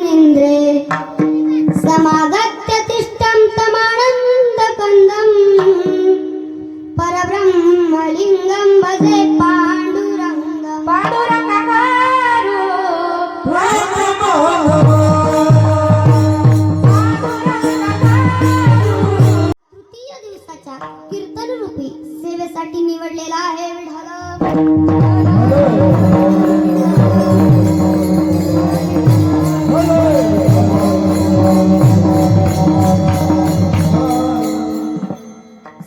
मुनीन्द्रे समागत्य तिष्ठं तमानन्दकन्दं परब्रह्मलिङ्गं भजे पाण्डुरङ्गं पांडुरंगाकारो तृतीय दिवसाच्या कीर्तन रूपी सेवेसाठी निवडलेला आहे विठ्ठल।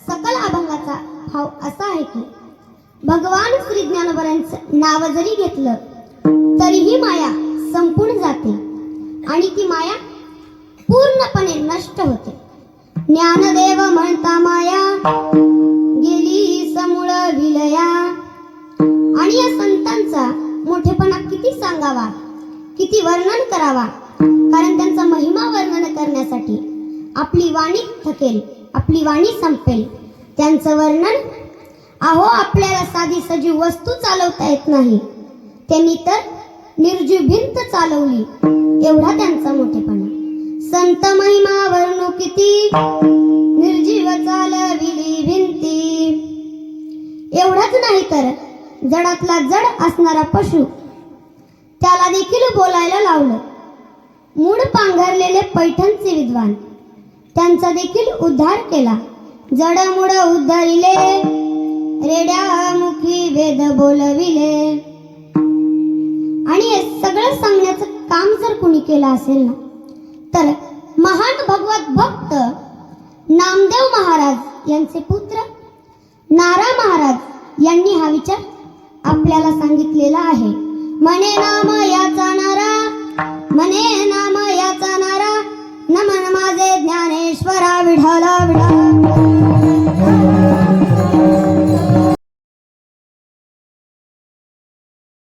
सकल अभंगाचा भाव असा आहे की भगवान श्री ज्ञानोबरांचं नाव जरी घेतलं तरीही माया संपून जाते आणि ती माया पूर्णपणे नष्ट होते। ज्ञानदेव म्हणता माया गेली समूळ विलया। आणि या संतांचा मोठेपणा किती सांगावा, किती वर्णन करावा, कारण त्यांचा महिमा वर्णन करण्यासाठी आपली वाणी थकेल, आपली वाणी संपेल। त्यांचं वर्णन अहो आपल्याला साधी सजीव वस्तू चालवता येत नाही, त्यांनी तर निर्जीव भिंत चालवली, एवढा त्यांचा मोठेपणा। संत महिमा वर्णू किती निर्जीव चालविली भिंती। एवढंच नाही तर जडातला जड असणारा पशु त्याला देखील बोलायला लावलं। मूळ पांघरलेले पैठणचे विद्वान त्यांचा देखील उद्धार केला। जडमुड उद्धरिले रेड्या मुखी वेद बोलविले। आणि हे सगळं सांगण्याचं काम जर कुणी केलं असेल ना तर महान भगवत भक्त नामदेव महाराज यांचे पुत्र नारा महाराज यांनी हा विचार आपल्याला सांगितलेला